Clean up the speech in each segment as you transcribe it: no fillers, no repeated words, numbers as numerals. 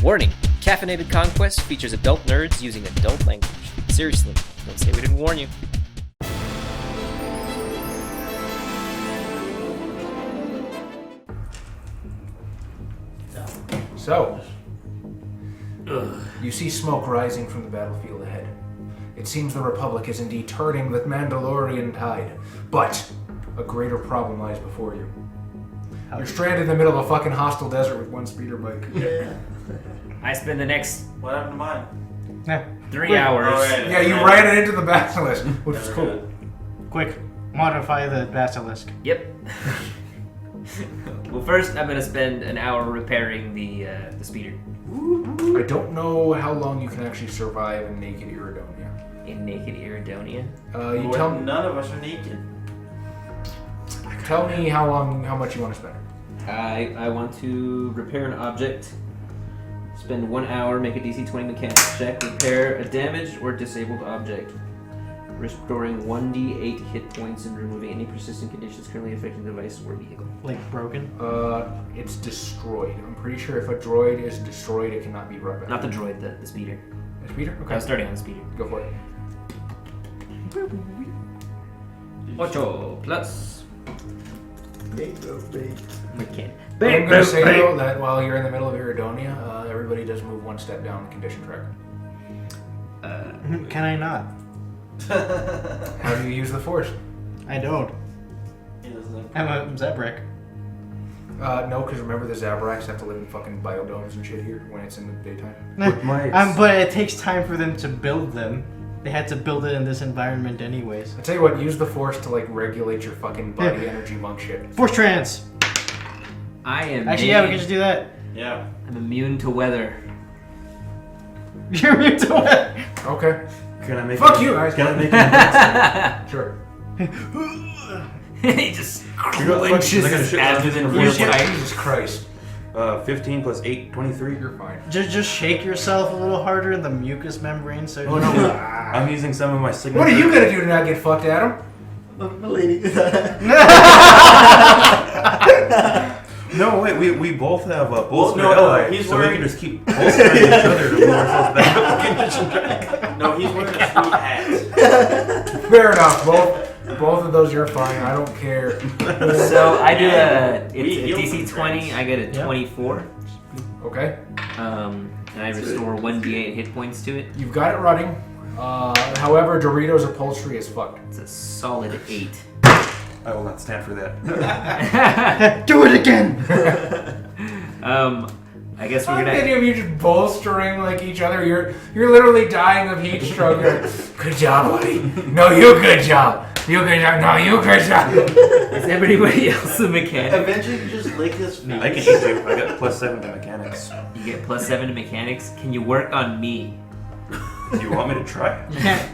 Warning, Caffeinated Conquest features adult nerds using adult language. Seriously, don't say we didn't warn you. So, you see smoke rising from the battlefield ahead. It seems the Republic is indeed turning the Mandalorian tide, but a greater problem lies before you. You're stranded in the middle of a fucking hostile desert with one speeder bike. Yeah. I spend the next What happened to mine? 3 hours. Oh, Yeah, you ran it into the basilisk, which is cool. Quick, modify the basilisk. Yep. Well, first I'm gonna spend an hour repairing the speeder. I don't know how long you can actually survive in naked Iridonia. In naked Iridonia. None of us are naked. Tell me how much you want to spend. I want to repair an object. Spend 1 hour, make a DC 20 mechanics check, repair a damaged or disabled object, restoring 1d8 hit points and removing any persistent conditions currently affecting the device or vehicle. Like broken? It's destroyed. I'm pretty sure if a droid is destroyed, it cannot be brought back. Not the droid, the speeder. The speeder? Okay. I was starting on the speeder. Go for it. 8 plus. Mechanic. I'm going to say, though, that while you're in the middle of Iridonia, everybody does move one step down the condition track. Can I not? How do you use the Force? I don't. I'm a Zabrak. No, because remember the Zabraks have to live in fucking biodomes and shit here when it's in the daytime. But it takes time for them to build them. They had to build it in this environment anyways. I tell you what, use the Force to like regulate your fucking body energy monk shit. Force trans! I am. Actually, yeah, we can just do that. Yeah. I'm immune to weather. You're immune to what? Okay. Can I make Fuck you, guys. Can I make Sure. He just fuck, clenches I gotta his shit abdomen myself. real Shit, tight. Jesus Christ. 15 plus 8, 23. You're fine. Just shake yourself a little harder in the mucus membrane so Oh, no. I'm using some of my signature. What are you gonna do to not get fucked, Adam? My lady. No, wait, we both have a bolster no, ally, he's so we wearing- can just keep bolstering each other to move ourselves back up the condition track. No, he's wearing a sweet hat. Fair enough. Both of those, you're fine. I don't care. So I do We it's a heal DC from 20. trans. I get a 24. Okay. And I restore 1d8 hit points to it. You've got it running. However, Doritos upholstery is fucked. It's a solid 8. I will not stand for that. Do it again! I guess we're I'm gonna. thinking of you just bolstering like each other. You're literally dying of heat stroke. Good job, buddy. No, you good job. You good job. No, you good job. Is everybody else a mechanic? Eventually, you just lick his face. I can eat too. I got plus 7 to mechanics. You get plus 7 to mechanics. Can you work on me? Do you want me to try?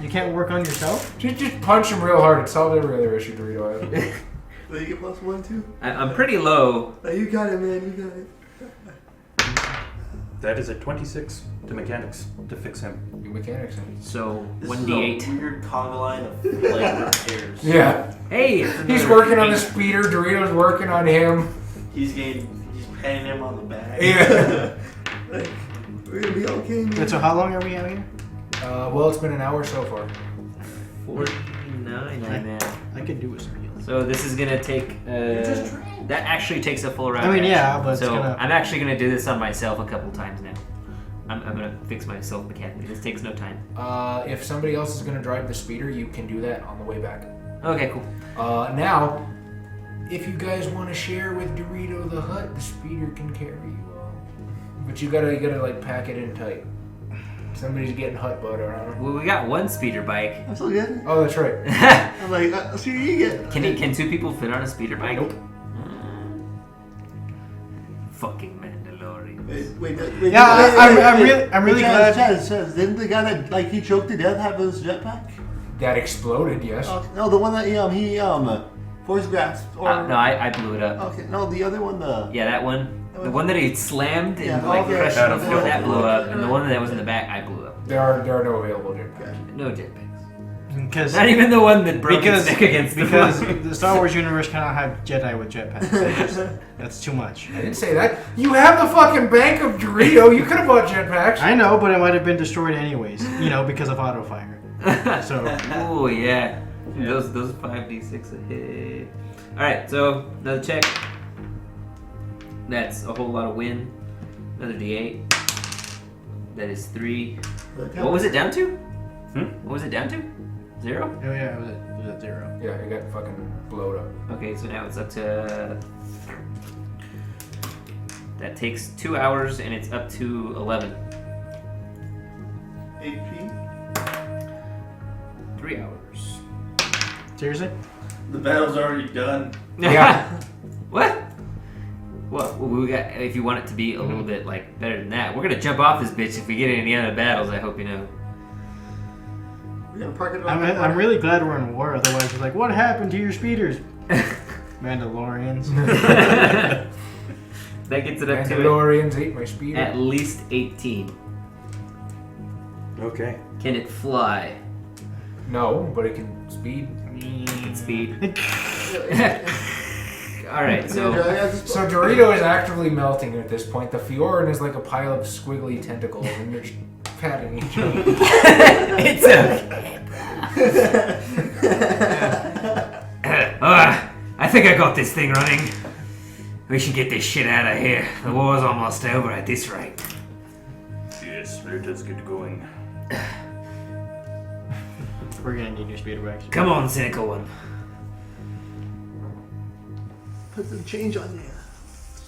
You can't work on yourself? Just punch him real hard. It solved every other issue Dorito had. So you get plus 1 too? I'm pretty low. No, you got it, man. You got it. That is a 26 to mechanics to fix him. You mechanics him. So This 1d8. is a weird conga line of like repairs. Yeah. Hey! He's working on the speeder. Dorito's working on him. He's patting him on the back. Yeah. We're gonna be okay, man. So how long are we out here? Well, it's been an hour so far. 49 right now. I could do with some healing. So this is gonna take. That actually takes a full round. I mean, action. yeah, but it's so gonna- I'm actually gonna do this on myself a couple times now. I'm gonna fix myself mechanically. This takes no time. If somebody else is going to drive the speeder, you can do that on the way back. Okay, cool. Now, if you guys want to share with Dorito the hut, the speeder can carry you all. But you gotta like pack it in tight. Somebody's getting hut butt around. Well, we got one speeder bike. I'm still good. Oh, that's right. I'm like, see what you get. Can 2 people fit on a speeder bike? Nope. Fucking Mandalorian. Wait. Yeah, I'm really glad. Chaz, didn't the guy that he choked to death have his jetpack? That exploded, yes. No, the one that he force grasped. Or No, I blew it up. Okay, no, the other one, Yeah, that one. The one that he slammed and Yeah, like okay. crushed on the floor, Okay. that blew up. And the one that was in the back, I blew up. There are no available jetpacks. No jetpacks. Because Not even the one that broke because its neck against the because floor. the Star Wars universe cannot have Jedi with jetpacks. That's too much. I didn't say that. You have the fucking bank of Dorito. You could have bought jetpacks. I know, but it might have been destroyed anyways. Because of auto fire. So. Oh yeah. Those 5d6 a hit. All right, so another check. That's a whole lot of win. Another d8. That is 3. What was it down to? What was it down to? 0? Oh yeah, it was at 0. Yeah, it got fucking blowed up. Okay, so now it's up to. That takes 2 hours and it's up to 11. HP. 3 hours. Seriously? The battle's already done. Yeah. What? Well, we got. If you want it to be a little bit like better than that, we're gonna jump off this bitch if we get any other battles. I hope you know. We're gonna park it. I'm really glad we're in war. Otherwise, it's like, what happened to your speeders? Mandalorians. That gets it up to Mandalorians ate my speed. at least 18. Okay. Can it fly? No, but it can speed. It can speed. All right, so So Dorito is actively melting at this point. The Fiorin is like a pile of squiggly tentacles, and they're just patting each other. it's okay. I think I got this thing running. We should get this shit out of here. The war's almost over at this rate. Yes, let us get going. We're gonna need your speeder bikes. Come on, cynical one. Put some change on there.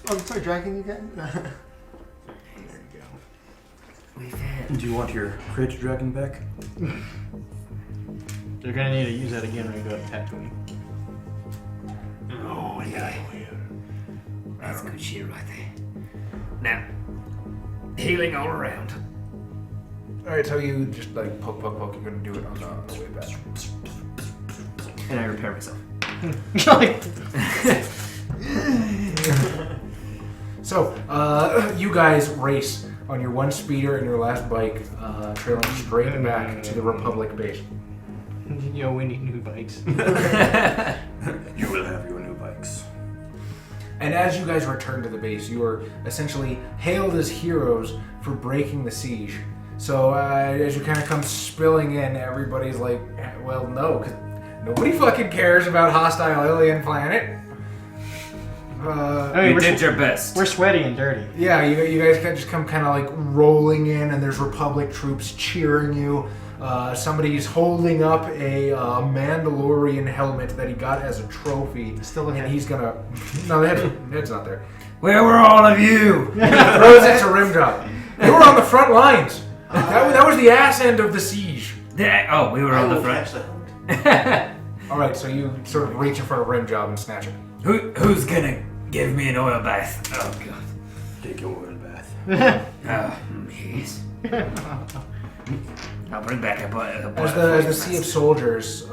Oh, start dragging again. We've had. Do you want your crate dragon back? They're gonna need to use that again when we go to Tatooine. Oh yeah. That's good shit right there. Now, healing all around. Alright, so you just like poke. You're gonna do it on the way back. And I repair myself. Like, So, you guys race on your one speeder and your last bike, trailing straight back to the Republic base. we need new bikes. You will have your new bikes. And as you guys return to the base, you are essentially hailed as heroes for breaking the siege. So as you kind of come spilling in, everybody's like, well, no, because nobody fucking cares about hostile alien planet. You did your best. We're sweaty and dirty. Yeah, you guys just come kind of like rolling in, and there's Republic troops cheering you. Somebody's holding up a Mandalorian helmet that he got as a trophy. Still the and head. he's gonna. No, the head's not there. Where were all of you? He throws it to Rimjob. You were on the front lines. That was the ass end of the siege. Oh, we were on the front. All right, so you sort of reach in front of Rimjob and snatch it. Who's gonna give me an oil bath? Oh god. Take your oil bath. Oh, yes. I'll bring back a bottle. As the sea of soldiers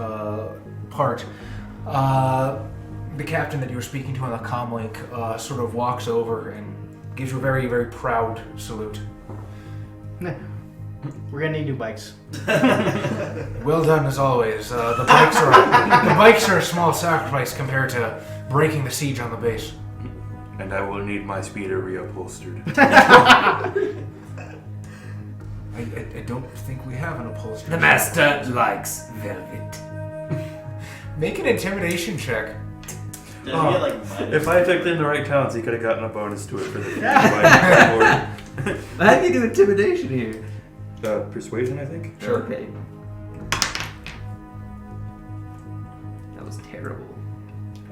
part, the captain that you were speaking to on the comlink sort of walks over and gives you a very, very proud salute. We're gonna need new bikes. Well done as always. The bikes are a small sacrifice compared to breaking the siege on the base. And I will need my speeder reupholstered. I don't think we have an upholstery. The master likes velvet. Make an intimidation check. Did he get like minus? If I took in the right talents, he could have gotten a bonus to it for the bike. How do you do intimidation here? Persuasion, I think. Sure. Okay. That was terrible.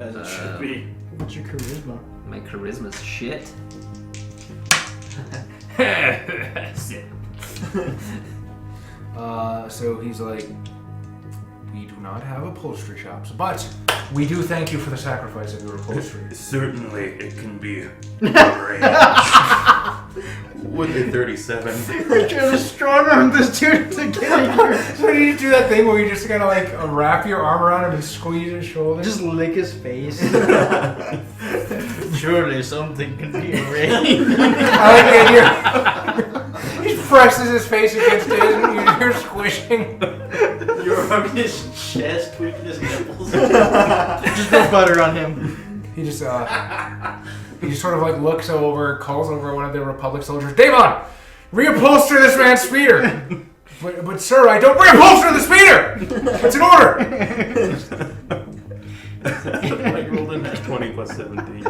As it should be. What's your charisma? My charisma's shit. Sit. So he's like, we do not have upholstery shops, but we do thank you for the sacrifice of your upholstery. Certainly, it can be arranged. Would be 37. We're trying to strong arm this dude to get here. So you just do that thing where you just gotta like wrap your arm around him and squeeze his shoulder. Just lick his face. Surely something can be arranged. I like the idea. He's presses his face against his, and you hear squishing. You're rubbing his chest, tweaking his nipples. Just put butter on him. He just sort of like looks over, calls over one of the Republic soldiers. Damon, reupholster this man's speeder. But sir, I don't reupholster the speeder. It's an order. I rolled in that 20 plus 17.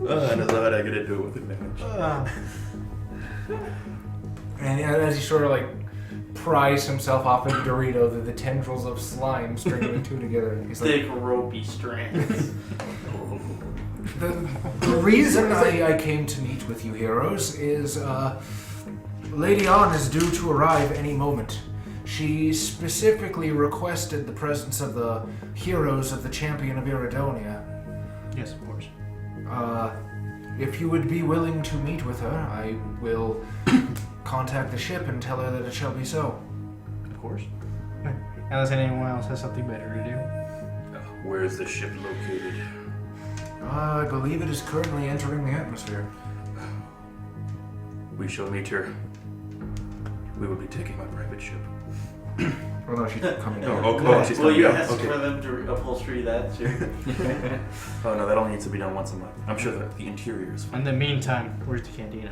And I thought I could do it with advantage. And as he sort of like pries himself off of Dorito, the tendrils of slime string the two together. He's like, Thick, ropey strands. the reason I came to meet with you heroes is Lady Ann is due to arrive any moment. She specifically requested the presence of the heroes of the champion of Iridonia. Yes, of course. If you would be willing to meet with her, I will contact the ship and tell her that it shall be so. Of course. Unless anyone else has something better to do. Where is the ship located? I believe it is currently entering the atmosphere. We shall meet her. We will be taking my private ship. Well, no, she's coming. She's Well, coming you out. asked Okay. for them to upholstery that too. Oh no, that only needs to be done once a month. I'm sure that the interior is fine. In the meantime, where's the cantina?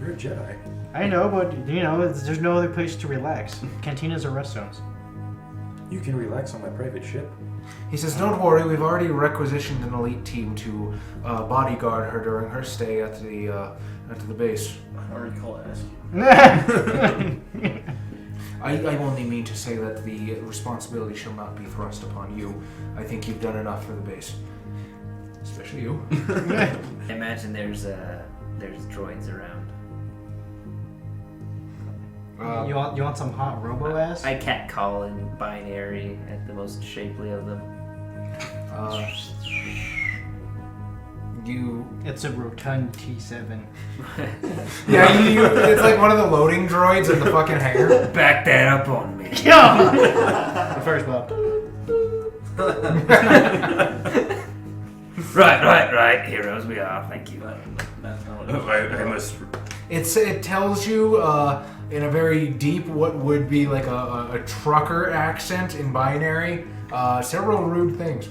You're a Jedi. I know, but there's no other place to relax. Cantinas are rest zones. You can relax on my private ship. He says, don't worry, we've already requisitioned an elite team to bodyguard her during her stay at the base. I don't recall asking. I only mean to say that the responsibility shall not be thrust upon you. I think you've done enough for the base. Especially you. I imagine there's droids around. You want some hot robo ass? I catcall in binary at the most shapely of them. It's a rotund T7. Yeah, it's like one of the loading droids in the fucking hangar. Back that up on me. The first Bob. Right, heroes we are. Thank you. That's not what I must. It tells you in a very deep, what would be like a trucker accent in binary, several rude things.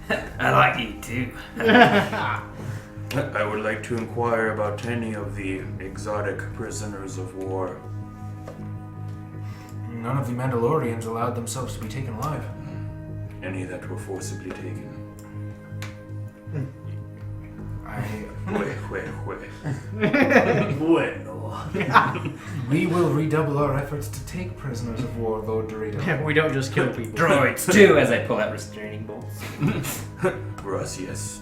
I like you too. I would like to inquire about any of the exotic prisoners of war. None of the Mandalorians allowed themselves to be taken alive. Any that were forcibly taken. Bueno. We will redouble our efforts to take prisoners of war, Lord Dorito. We don't just kill people. Droids too, as I pull out restraining bolts. Gracias.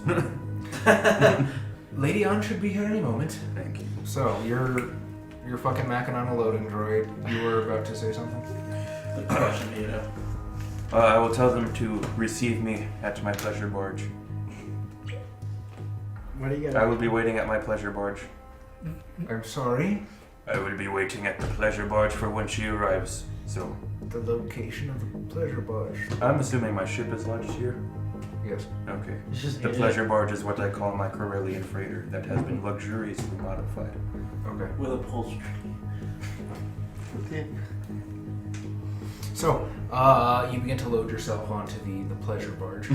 Lady Ann should be here any moment. Thank you. So, you're fucking macking on a loading droid. You were about to say something? The Prussian NATO. I will tell them to receive me at my pleasure barge. What do you got? I will be waiting at my pleasure barge. I'm sorry? I will be waiting at the pleasure barge for when she arrives. So, The location of the pleasure barge. I'm assuming my ship is lodged here? Yes. Okay. It's just The hit pleasure barge is what I call my Corellian freighter that has been luxuriously modified. Okay. With upholstery. So, you begin to load yourself onto the pleasure barge.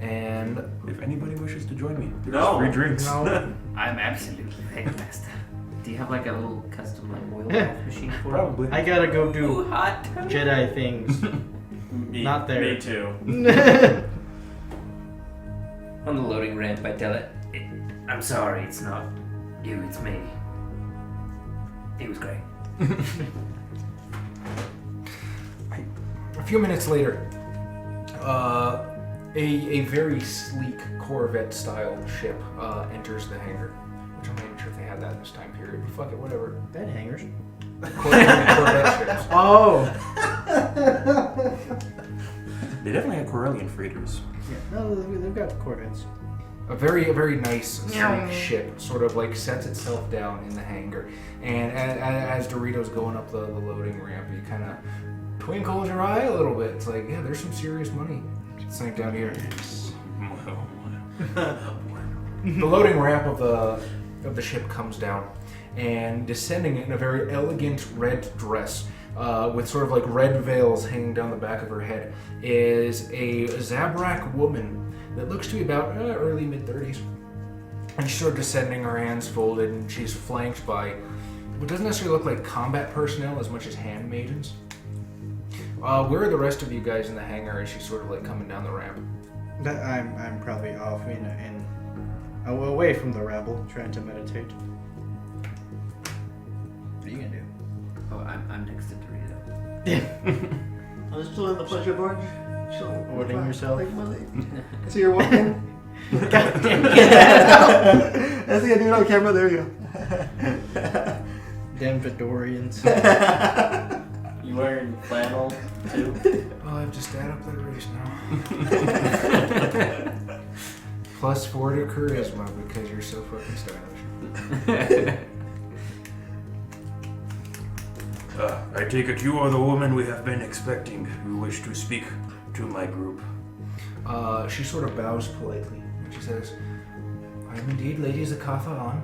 And If anybody wishes to join me, there's No. free drinks. No. I'm absolutely headmaster. Do you have like a little custom like oil bath machine for it? Probably. I gotta go Ooh, do hot. Jedi things. Not there. Me too. On the loading ramp, I tell it, I'm sorry, it's not you, it's me. It was great. a few minutes later, a very sleek Corvette-style ship enters the hangar. Which I'm not even sure if they had that in this time period, but fuck it, whatever. Bed hangers. Corvette ships. Oh. They definitely had Corellian freighters. Yeah. No, they've got Corvettes. A very nice sleek ship sort of like sets itself down in the hangar. And as Dorito's going up the loading ramp, you kind of twinkles your eye a little bit. It's like, yeah, there's some serious money sank down here. The loading ramp of the ship comes down, and descending in a very elegant red dress, with sort of like red veils hanging down the back of her head, is a Zabrak woman that looks to be about early mid-30s. And she's sort of descending, her hands folded, and she's flanked by what doesn't necessarily look like combat personnel as much as handmaidens. Where are the rest of you guys in the hangar as she's sort of like coming down the ramp? I'm probably off away from the rabble, trying to meditate. What are you gonna do? Oh, I'm next to Dorito. I was still in the pleasure barge. Chilling. Ordering yourself? Like Monday. So you're walking. God damn it! That's the idea on camera. There you go. Damn Vidorians. You wearing flannel too? Oh, I have to stand up that race now. +4 to charisma because you're so fucking stylish. I take it you are the woman we have been expecting who wish to speak to my group. She sort of bows politely and she says, I am indeed Lady Zakatha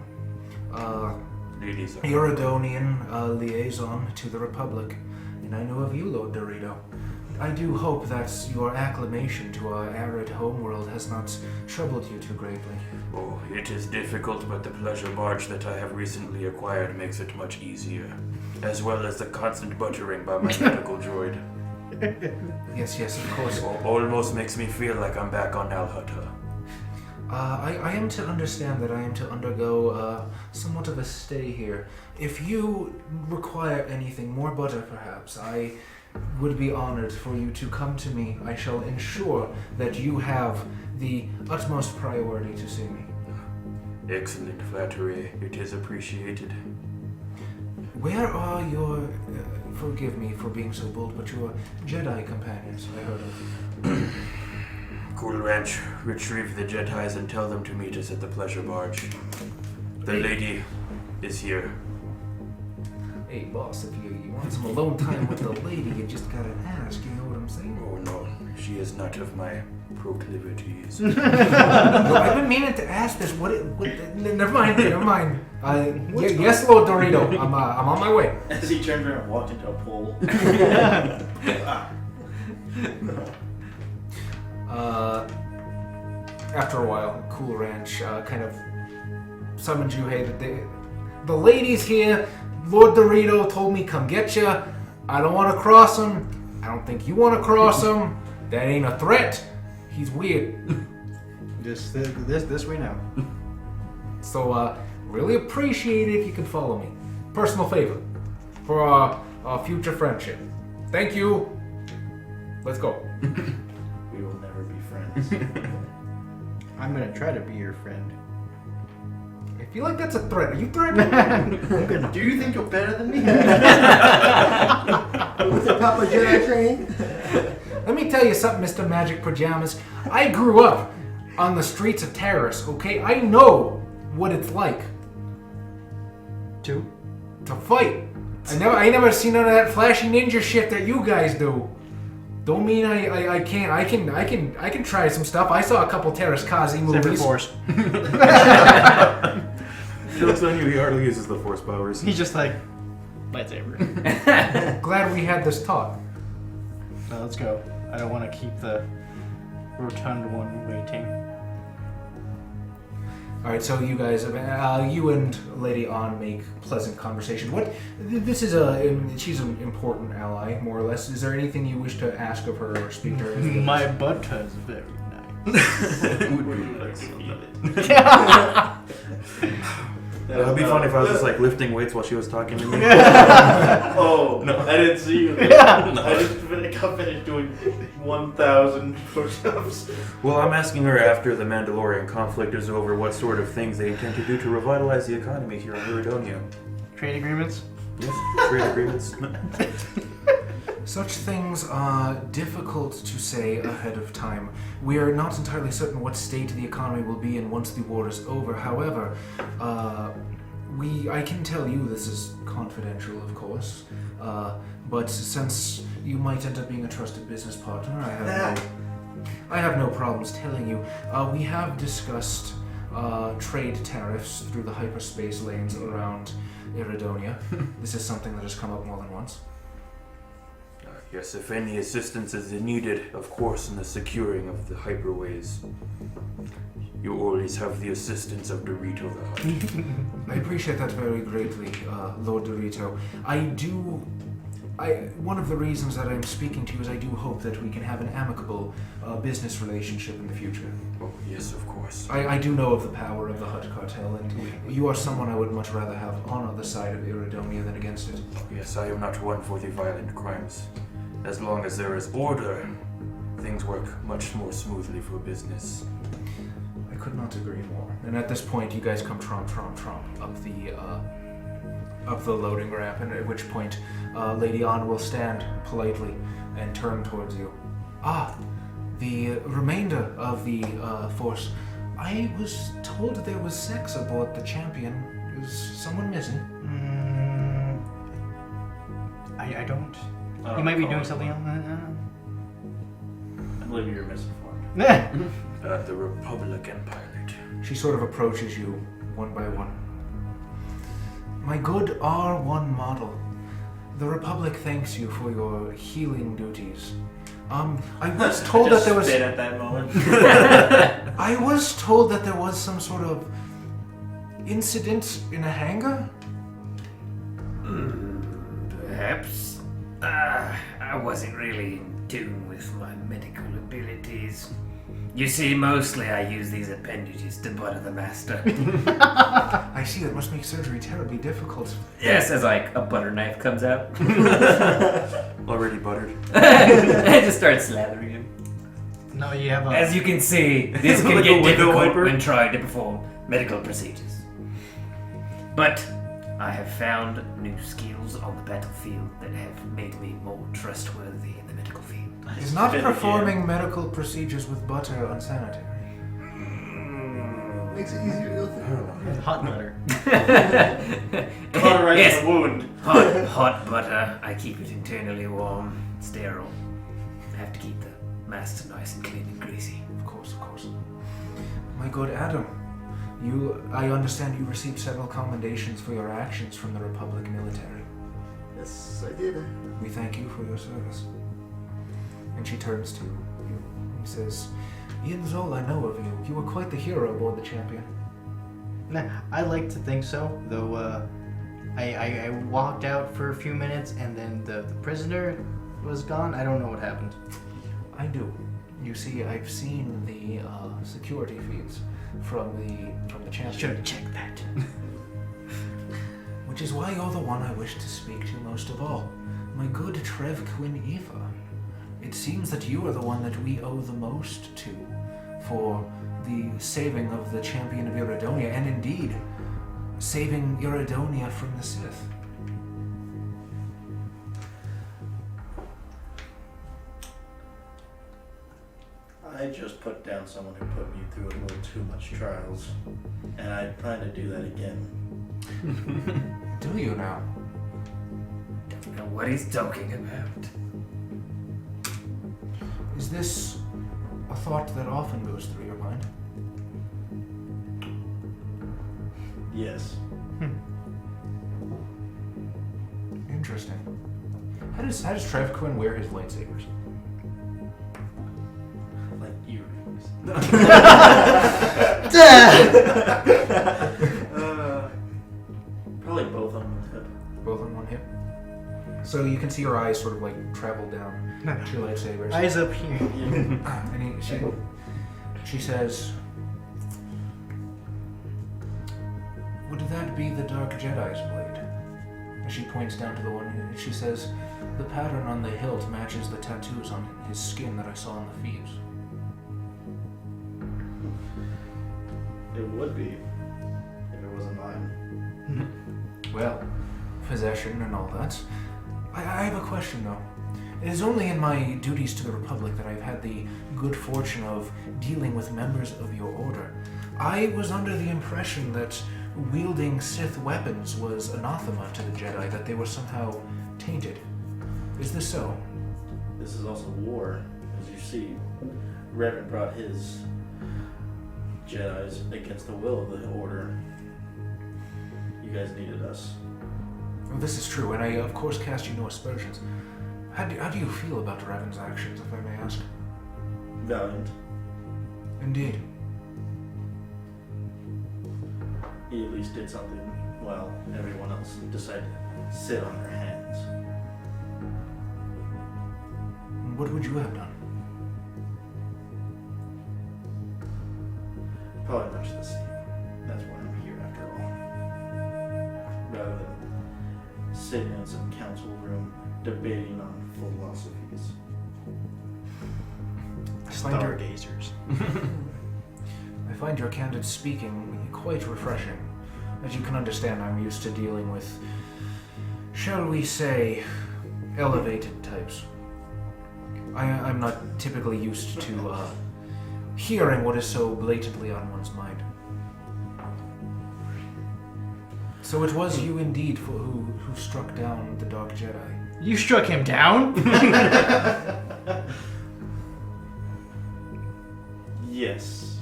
Ladies, Iridonian liaison to the Republic, and I know of you, Lord Dorito. I do hope that your acclimation to our arid homeworld has not troubled you too greatly. oh, it is difficult, but the pleasure barge that I have recently acquired makes it much easier, as well as the constant buttering by my medical droid. Yes, of course. Almost makes me feel like I'm back on Alhutta. I am to understand that I am to undergo somewhat of a stay here. If you require anything, more butter perhaps, I would be honored for you to come to me. I shall ensure that you have the utmost priority to see me. Excellent flattery. It is appreciated. Where are your, forgive me for being so bold, but your Jedi companions I heard of? Cool Ranch, retrieve the Jedis and tell them to meet us at the pleasure barge. The lady is here. Hey boss, if you want some alone time with the lady, you just gotta ask, you know what I'm saying? Oh no, she is not of my proclivities. No, I've been meaning to ask this. Never mind. Yes, Lord Dorito. I'm on my way. As he turned around and walked into a pool. After a while, Cool Ranch kind of summoned you. Hey, the lady's here. Lord Dorito told me come get you. I don't want to cross him. I don't think you want to cross him. That ain't a threat. He's weird. This we know. So, really appreciate it if you can follow me. Personal favor for our future friendship. Thank you. Let's go. We will never be friends. I'm gonna try to be your friend. I feel like that's a threat. Are you threatening me? Do you think you're better than me? With the Papa Jedi training. Let me tell you something, Mr. Magic Pajamas. I grew up on the streets of Terrace, okay? I know what it's like to fight. I never seen none of that flashy ninja shit that you guys do. Don't mean I can't. I can try some stuff. I saw a couple Terrace Kazi movies. Force. Jokes on you, he hardly uses the force powers. He's just like lightsaber. Glad we had this talk. So let's go. I don't want to keep the rotund one waiting. All right, so you guys, you and Lady An make pleasant conversation. This is she's an important ally, more or less. Is there anything you wish to ask of her or speak to her? My butter is very nice. It would be fun if I was just like lifting weights while she was talking to me. Oh, no. I didn't see you. Yeah. I just got finished doing 1,000 push-ups. Well, I'm asking her after the Mandalorian conflict is over what sort of things they intend to do to revitalize the economy here in Iridonia. Trade agreements? Yes, trade agreements. Such things are difficult to say ahead of time. We are not entirely certain what state the economy will be in once the war is over. However, I can tell you this is confidential, of course. But since you might end up being a trusted business partner, I have no problems telling you. We have discussed trade tariffs through the hyperspace lanes around Iridonia. This is something that has come up more than once. Yes, if any assistance is needed, of course, in the securing of the hyperways, you always have the assistance of Dorito the Hutt. I appreciate that very greatly, Lord Dorito. One of the reasons that I'm speaking to you is I do hope that we can have an amicable business relationship in the future. Oh, yes, of course. I do know of the power of the Hutt cartel, and you are someone I would much rather have on the side of Iridonia than against it. Yes, I am not one for the violent crimes. As long as there is order, things work much more smoothly for business. I could not agree more. And at this point, you guys come tromp up the loading ramp, and at which point, Lady Ann will stand politely and turn towards you. The remainder of the force. I was told there was sex aboard the Champion. Is someone missing? I don't. You might be doing something else. I believe you're misinformed. The Republican pilot. She sort of approaches you one by one. My good R1 model, the Republic thanks you for your healing duties. I was told that there was. Spit at that moment. I was told that there was some sort of incident in a hangar. Perhaps. I wasn't really in tune with my medical abilities. You see, mostly I use these appendages to butter the master. I see, that must make surgery terribly difficult. Yes, as like a butter knife comes out. Already buttered. I just start slathering him. No, you have a. As you can see, this can Like a get window difficult wiper? when trying to perform medical procedures. But I have found new skills on the battlefield that have made me more trustworthy in the medical field. Is not Spit performing medical procedures with butter unsanitary? Makes it easier to go through. hot butter. Cauterize Yes. the wound. Hot butter. I keep it internally warm, sterile. I have to keep the master nice and clean and greasy. Of course. My good Adam, I understand you received several commendations for your actions from the Republic military. Yes, I did. We thank you for your service. And she turns to you and says, Yinzol, I know of you. You were quite the hero aboard the Champion. Nah, I like to think so, though. I walked out for a few minutes, and then the prisoner was gone. I don't know what happened. I do. You see, I've seen the security feeds from the Champion. Should have checked that. Which is why you're the one I wish to speak to most of all. My good Trev Quinn Eva. It seems that you are the one that we owe the most to for the saving of the Champion of Iridonia, and indeed, saving Iridonia from the Sith. I just put down someone who put me through a little too much trials, and I plan to do that again. Do you now? Don't know what he's talking about. Is this a thought that often goes through your mind? Yes. Interesting. How does Trev Quinn wear his lightsabers? Like earrings. Probably both on one hip. Both on one hip. So you can see her eyes sort of like travel down two lightsabers. Eyes up here. And she says, would that be the Dark Jedi's blade? And she points down to the one, and she says, the pattern on the hilt matches the tattoos on his skin that I saw in the feeds. It would be if it wasn't mine. Well, possession and all that. I have a question, though. It is only in my duties to the Republic that I've had the good fortune of dealing with members of your order. I was under the impression that wielding Sith weapons was anathema to the Jedi, that they were somehow tainted. Is this so? This is also war. As you see, Revan brought his Jedis against the will of the Order. You guys needed us. Well, this is true, and I, of course, cast you no aspersions. How do you feel about Revan's actions, if I may ask? Valiant. Indeed. He at least did something while everyone else decided to sit on their hands. What would you have done? Probably much the same. That's why I'm here after all. Rather than sitting in some council room debating on philosophies. Stargazers. I find your candid speaking quite refreshing. As you can understand, I'm used to dealing with, shall we say, elevated types. I'm not typically used to hearing what is so blatantly on one's mind. So it was you indeed who struck down the Dark Jedi. You struck him down? Yes.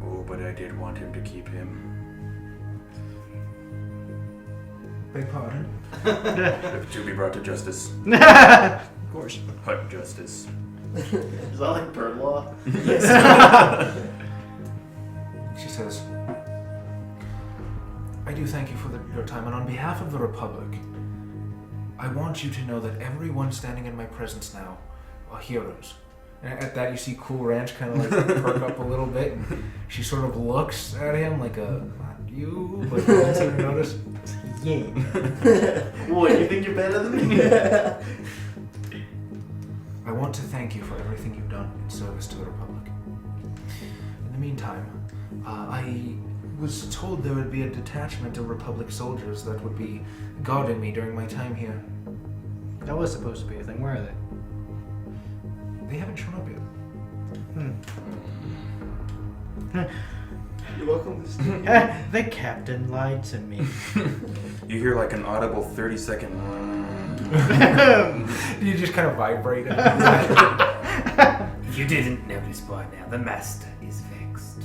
Oh, but I did want him to keep him. Beg pardon? To be brought to justice. Of course. Hut justice. Is that like bird law? She says, I do thank you for your time, and on behalf of the Republic, I want you to know that everyone standing in my presence now are heroes. And at that, you see Cool Ranch kind of like perk up a little bit, and she sort of looks at him like a, not you, but don't seem to notice. Yeah. What, you think you're better than me? I want to thank you for everything you've done in service to the Republic. In the meantime, I was told there would be a detachment of Republic soldiers that would be guarding me during my time here. That was supposed to be a thing. Where are they? They haven't shown up yet. You're welcome. The captain lied to me. You hear like an audible 30-second. You just kind of vibrate. If you didn't notice by now, the master is vexed.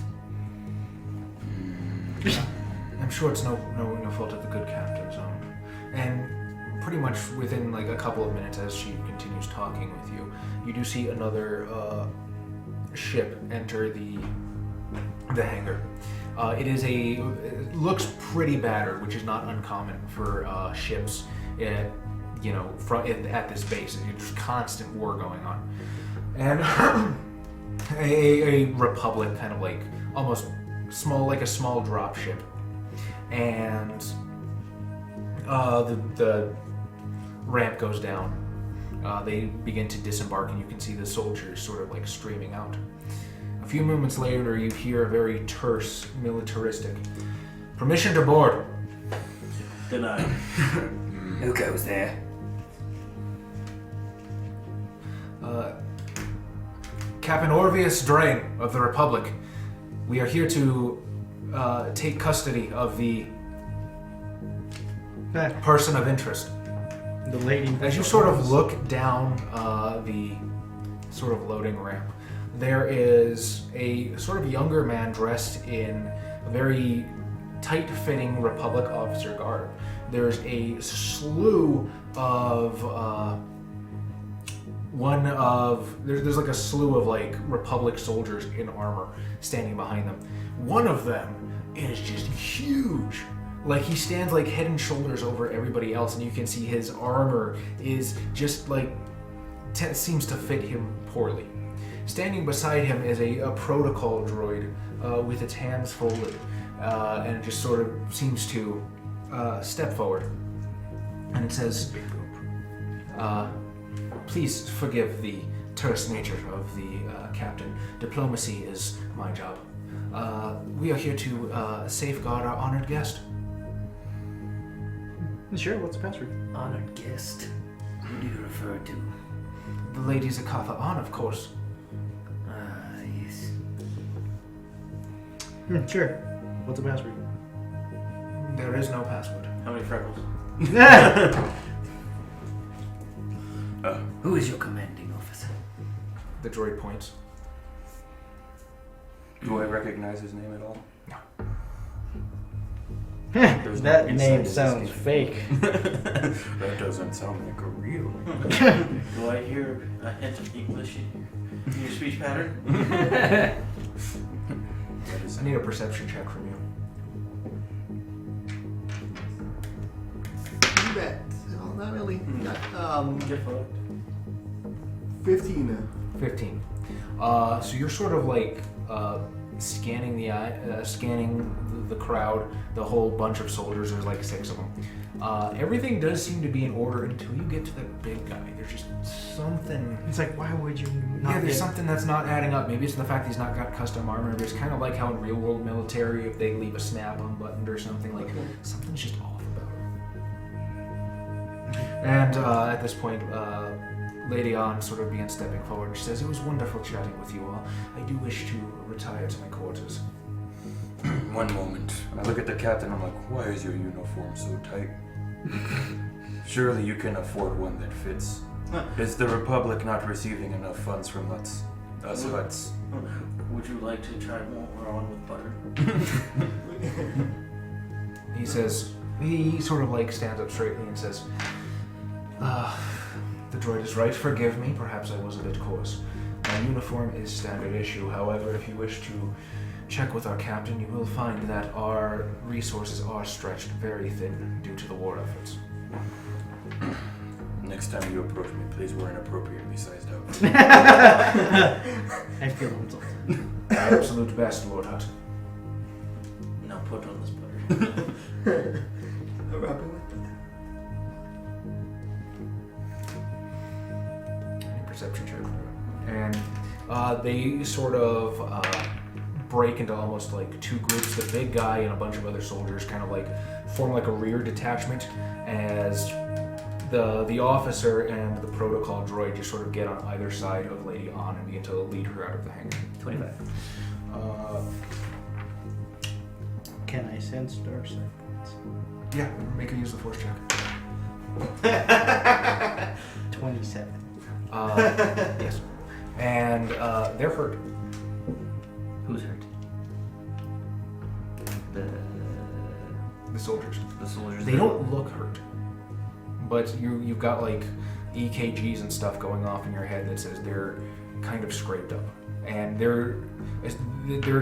I'm sure it's no fault of the good captain's own. And pretty much within like a couple of minutes, as she continues talking with you, you do see another ship enter the hangar. It looks pretty battered, which is not uncommon for ships at this base. There's constant war going on, and a Republic kind of like almost small, like a small drop ship, and the ramp goes down. They begin to disembark, and you can see the soldiers sort of like streaming out. A few moments later, you hear a very terse, militaristic, "Permission to board." Denied. Who goes there? Captain Orvius Drain of the Republic. We are here to take custody of the person of interest. The lady. As you sort of look down the sort of loading ramp, there is a sort of younger man dressed in a very tight-fitting Republic officer garb. There's a slew of there's like a slew of like Republic soldiers in armor standing behind them. One of them is just huge. Like he stands like head and shoulders over everybody else, and you can see his armor is just like seems to fit him poorly. Standing beside him is a protocol droid with its hands folded, and it just sort of seems to step forward. And it says, please forgive the terse nature of the captain. Diplomacy is my job. We are here to safeguard our honored guest. Sure, what's the password? Honored guest. Who do you refer to? The Lady Zakatha On, of course. Ah, yes. Sure. What's the password? There is no password. How many freckles? Who is your commanding officer? The droid points. Do I recognize his name at all? There's no That insight name in this sounds game. fake. That doesn't sound like a real. Do I hear a hint of English in your speech pattern? That is I need a perception check from you. You bet. Well, not really. Get fucked. 15. 15. So you're sort of like scanning the crowd, the whole bunch of soldiers. There's like 6 of them. Everything does seem to be in order until you get to the big guy. There's just something. It's like, why would you not Yeah, there's get- something that's not adding up. Maybe it's the fact he's not got custom armor. But it's kind of like how in real world military, if they leave a snap unbuttoned or something, like something's just off about it. And at this point, Lady An sort of begins stepping forward. She says, "It was wonderful chatting with you all. I do wish to retire to my quarters." One moment. I look at the captain. I'm like, why is your uniform so tight? Surely you can afford one that fits. Is the Republic not receiving enough funds from us Huts? Would you like to try more on with butter? He says, he sort of like stands up straightly and says, the droid is right. Forgive me. Perhaps I was a bit coarse. My uniform is standard issue. However, if you wish to check with our captain, you will find that our resources are stretched very thin due to the war efforts. Next time you approach me, please wear an appropriately sized outfit. I feel insulted. Absolute best, Lord Hutt. Now put on this butter. Wrapping with Any perception check. And they sort of break into almost like 2 groups. The big guy and a bunch of other soldiers kind of like form like a rear detachment as the officer and the protocol droid just sort of get on either side of Lady An and begin to lead her out of the hangar. 25. Can I sense dark side points? Yeah, make her use the force check. 27. Yes. And they're hurt. Who's hurt? The soldiers. The soldiers. They don't look hurt, but you've got like EKGs and stuff going off in your head that says they're kind of scraped up, and they're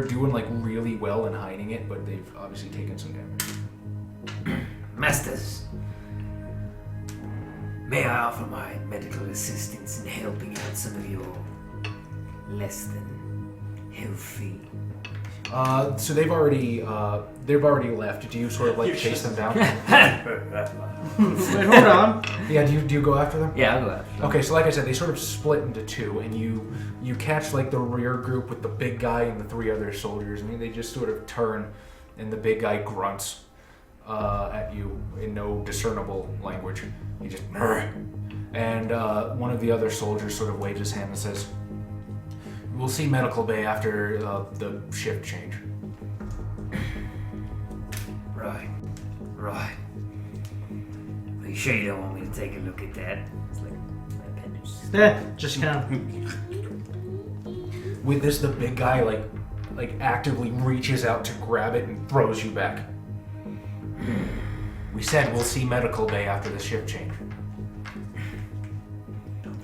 doing like really well in hiding it, but they've obviously taken some damage. Masters, may I offer my medical assistance in helping out some of your less than healthy? So they've already left. Do you sort of like chase them down? Wait, hold on. Yeah. Do you go after them? Yeah, I'll go after them. Okay, so like I said, they sort of split into 2, and you catch like the rear group with the big guy and the 3 other soldiers. I mean, they just sort of turn, and the big guy grunts at you in no discernible language. He just and one of the other soldiers sort of waves his hand and says, "We'll see medical bay after the shift change." Right. Are you sure you don't want me to take a look at that? It's like my appendage. Just kind of. With this, the big guy like actively reaches out to grab it and throws you back. We said we'll see medical bay after the shift change.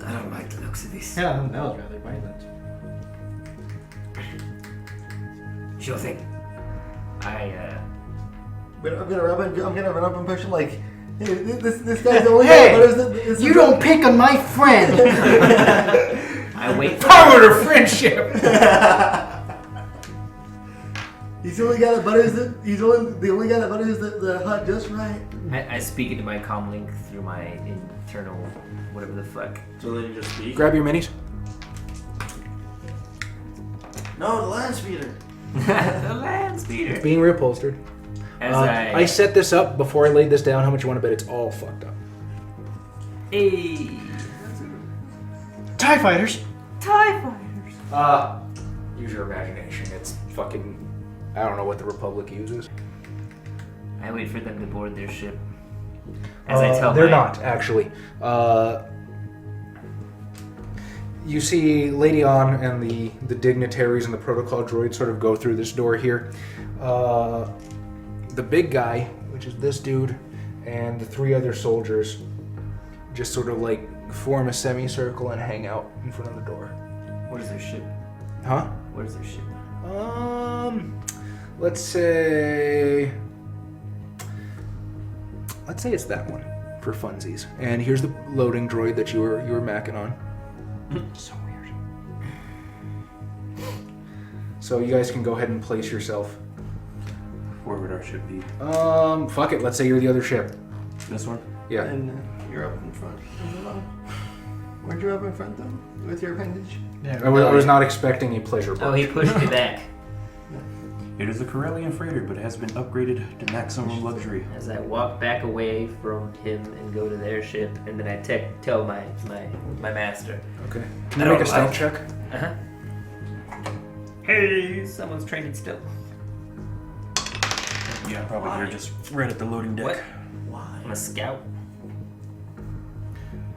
I don't like the looks of this. Yeah, that was rather violent. Sure thing. But I'm gonna run up and push him like, hey, this guy's the only Hey, guy. What is it? You don't pick on my friend. I wait. Power of friendship. He's the only guy that butters the. He's the only guy that butters the hut just right. I speak into my comm link through my internal whatever the fuck. So then you just speak? Grab your minis. No, the land speeder. The land speeder. Being reupholstered. As I set this up before I laid this down. How much you want to bet it's all fucked up? Hey. TIE fighters. Use your imagination. It's fucking. I don't know what the Republic uses. I wait for them to board their ship. As I tell They're my- not actually. You see Lady On and the dignitaries and the protocol droid sort of go through this door here. The big guy, which is this dude, and the 3 other soldiers just sort of like form a semicircle and hang out in front of the door. What is their ship? Huh? What is their ship? Let's say it's that one for funsies. And here's the loading droid that you were macking on. So weird. So you guys can go ahead and place yourself. Where would our ship be? Fuck it. Let's say you're the other ship. This one? Yeah. And you're up in front. Weren't you up in front though? With your appendage? Yeah. I was not expecting a pleasure Oh, book. he pushed me back. It is a Corellian freighter, but it has been upgraded to maximum luxury. As I walk back away from him and go to their ship, and then I tell my master. Okay. I Can you don't make a stealth like- check? Uh-huh. Hey, someone's training still. Yeah, probably here, just right at the loading deck. What? Why? I'm a scout.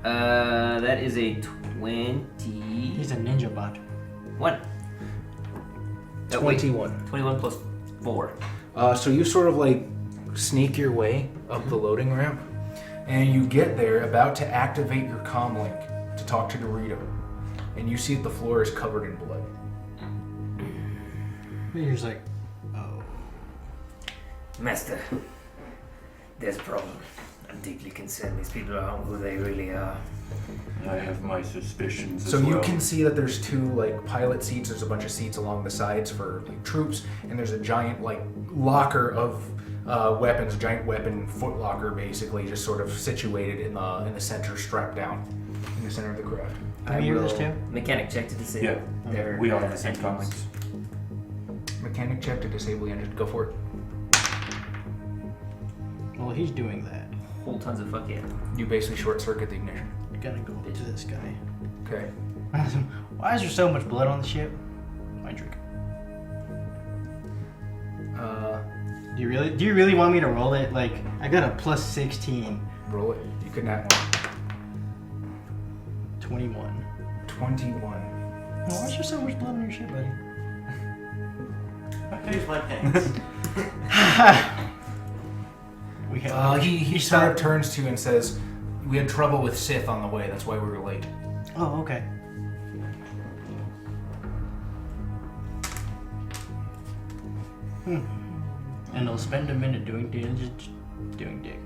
That is a 20. He's a ninja bot. 1. Oh, wait. 21. 21 plus 4. So you sort of like sneak your way up the loading ramp. And you get there about to activate your comm link to talk to Dorito. And you see that the floor is covered in blood. He's like, oh. Master, there's a problem. I'm deeply concerned these people aren't who they really are. I have my suspicions So as you well. can see that there's 2 like pilot seats. There's a bunch of seats along the sides for like troops, and there's a giant like locker of weapons, a giant weapon foot locker, basically, just sort of situated in the center, strapped down in the center of the craft. Can we hear this too? Mechanic check to disable. Yeah, their, we all have the same engines. comments. Mechanic check to disable the engine. Go for it. Well, he's doing that. Whole tons of fuck yeah. You basically short circuit the ignition. Gonna go to this guy. Okay. Why is there so much blood on the ship? My drink. Do you really want me to roll it? Like, I got a plus 16. Roll it. You could not one. 21. 21. Why is there so much blood on your ship, buddy? Here's my pants. We have. He sort of turns to you and says, "We had trouble with Sith on the way. That's why we were late." Oh, okay. And they'll spend a minute doing dick.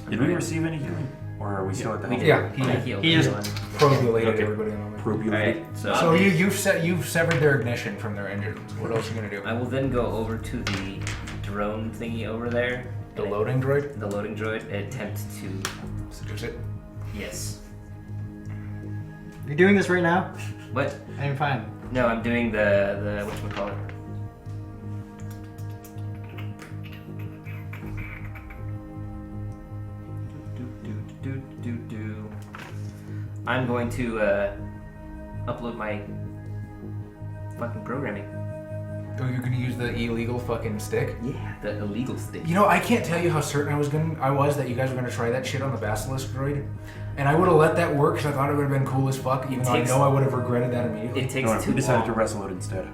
Did we receive any healing? Or are we still at the We helm? did. Yeah, I he healed just- everyone. probulated Okay. everybody on the way. Probulated. Alright, so, So you've severed their ignition from their engines. What else are you gonna do? I will then go over to the drone thingy over there. The and loading droid? The loading droid. And attempt to. Seduce it. Yes. You're doing this right now? What? I'm fine. No, I'm doing the whatchamacallit. I'm going to upload my fucking programming. Oh, you're gonna use the illegal fucking stick? Yeah, the illegal stick. You know, I can't tell you how certain I was that you guys were gonna try that shit on the Basilisk droid. And I would have let that work because I thought it would have been cool as fuck, even though I know I would have regretted that immediately. It takes No, too we decided to long. wrestle it instead.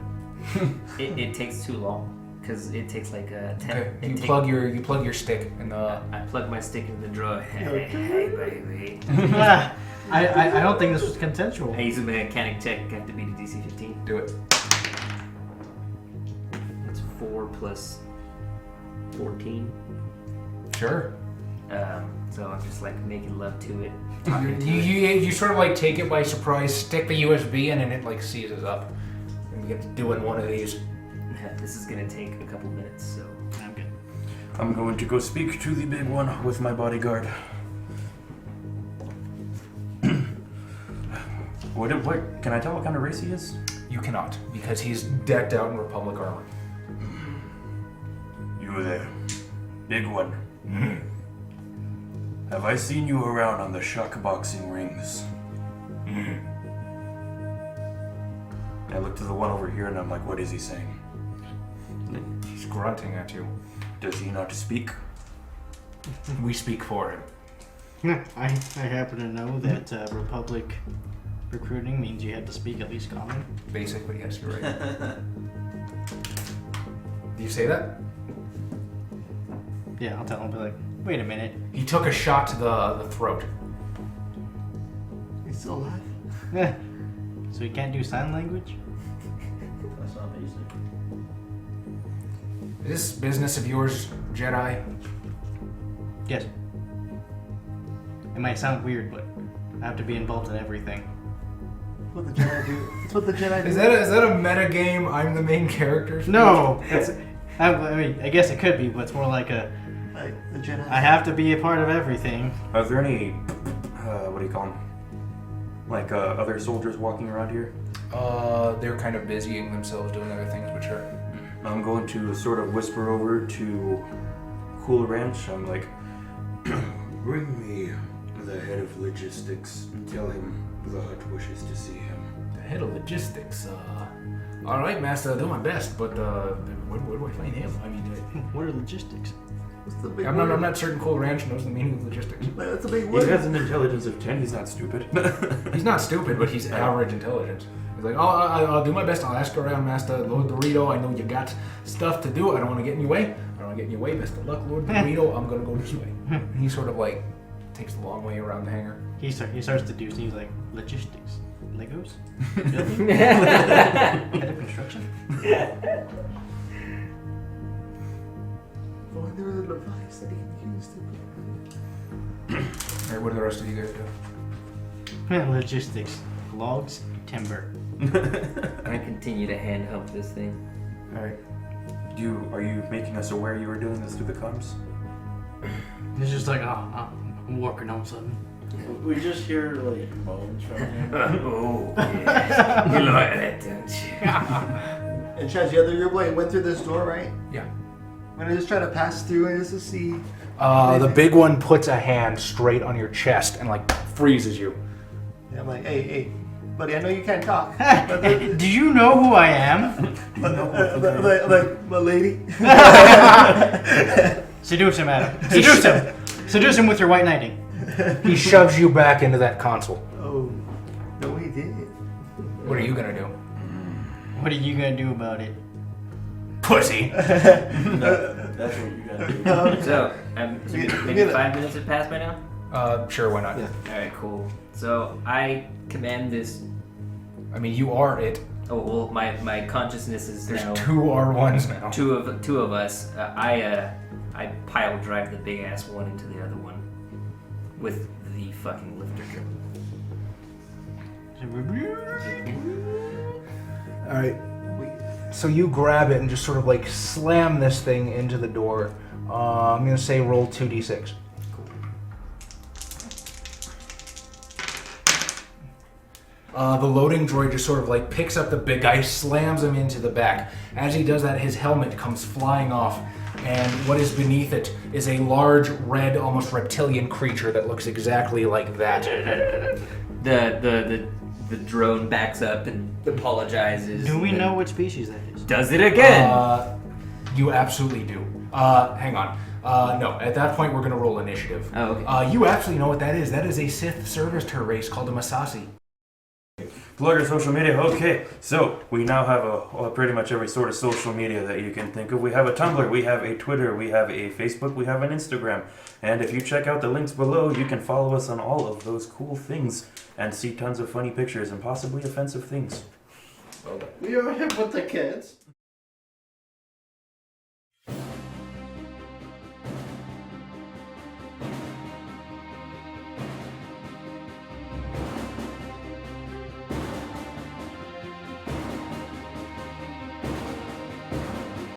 It takes too long because it takes like 10. Okay, it you take- plug your stick in the. I plug my stick in the droid. Hey, baby. I don't think this was consensual. I use a mechanic check. I have to beat a DC 15. Do it. That's 4 plus 14. Sure. So I'm just like making love to it. You sort of like take it by surprise, stick the USB in, and it like seizes up. And we get to doing one of these. This is gonna take a couple minutes, so. I'm good. I'm going to go speak to the big one with my bodyguard. What? Can I tell what kind of race he is? You cannot, because he's decked out in Republic armor. You there, big one. Have I seen you around on the shuck boxing rings? I look to the one over here and I'm like, what is he saying? He's grunting at you. Does he not speak? We speak for him. I happen to know that Republic recruiting means you have to speak at least common. Basically, yes, you're right. Do you say that? Yeah, I'll tell him. Be like, wait a minute. He took a shot to the throat. He's still alive? So he can't do sign language? That's not basic. Is this business of yours, Jedi? Yes. It might sound weird, but I have to be involved in everything. That's what the Jedi do. That's what the Jedi do. Is that a meta game? I'm the main character. No! I mean, I guess it could be, but it's more like a... Like the Jedi. I have to be a part of everything. Are there any, what do you call them? Like other soldiers walking around here? They're kind of busying themselves doing other things, but sure. I'm going to sort of whisper over to Cool Ranch. I'm like, bring me the head of logistics and tell him the hut wishes to see him. The head of logistics. All right, Master, I'll do my best, but where do I find him? I mean, What are logistics? What's the big I'm word? not certain Cool Ranch knows the meaning of logistics. Like, that's a big He word. has an intelligence of 10. He's not stupid. He's not stupid, but he's average intelligence. He's like, I'll do my best. I'll ask around, Master Lord Dorito. I know you got stuff to do. I don't want to get in your way. I don't want to get in your way. Best of luck, Lord Dorito. I'm gonna go this way. And he sort of like takes the long way around the hangar. He starts deducing. He's like, logistics. Legos? Building? Head of construction? Oh, and there was a device that he can use to... All right, what do the rest of you guys do? Logistics. Logs, timber. I continue to hand hump this thing. All right. Are you making us aware you were doing this through the comms? He's just like, I'm working on something. We just hear like moans from him. Oh, yes. You like that, don't you? And Chaz, the other your blade went through this door, right? Yeah. I'm gonna just try to pass through and just to see... The big one puts a hand straight on your chest and like freezes you. Yeah, I'm like, hey, buddy, I know you can't talk. But Do you know who I am? like, my lady. Seduce him, Adam. Seduce him. Seduce him with your white knighting. He shoves you back into that console. Oh, no, he did. What are you gonna do? What are you gonna do about it? Pussy. No, that's what you gotta do. So, maybe 5 minutes have passed by now? Sure, why not? Yeah. Alright, cool. So, I command this... I mean, you are it. Oh, well, my consciousness is There's now... two R1s now. Two of us. I pile drive the big ass one into the other one with the fucking lifter drill. All right. So you grab it and just sort of like slam this thing into the door. I'm gonna say roll 2d6. The loading droid just sort of like picks up the big guy, slams him into the back. As he does that, his helmet comes flying off, and what is beneath it is a large, red, almost reptilian creature that looks exactly like that. The drone backs up and apologizes. Do we and know what species that is? does it again? You absolutely do. Hang on. No, at that point we're gonna roll initiative. Oh, okay. You actually know what that is. That is a Sith servitor race called a Masasi. Plug your social media. Okay, so we now have pretty much every sort of social media that you can think of. We have a Tumblr, we have a Twitter, we have a Facebook, we have an Instagram. And if you check out the links below, you can follow us on all of those cool things and see tons of funny pictures and possibly offensive things. We are hip with the kids.